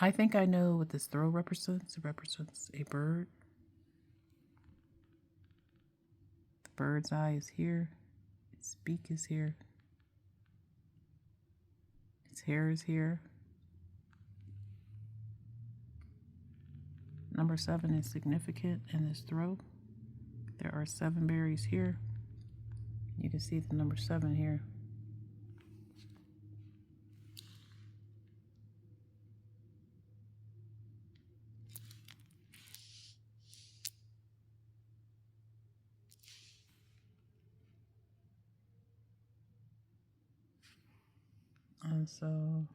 I think I know what this throw represents. It represents a bird. The bird's eye is here. Its beak is here. Its hair is here. Number 7 is significant in this throw. There are 7 berries here. You can see the number 7 here. And so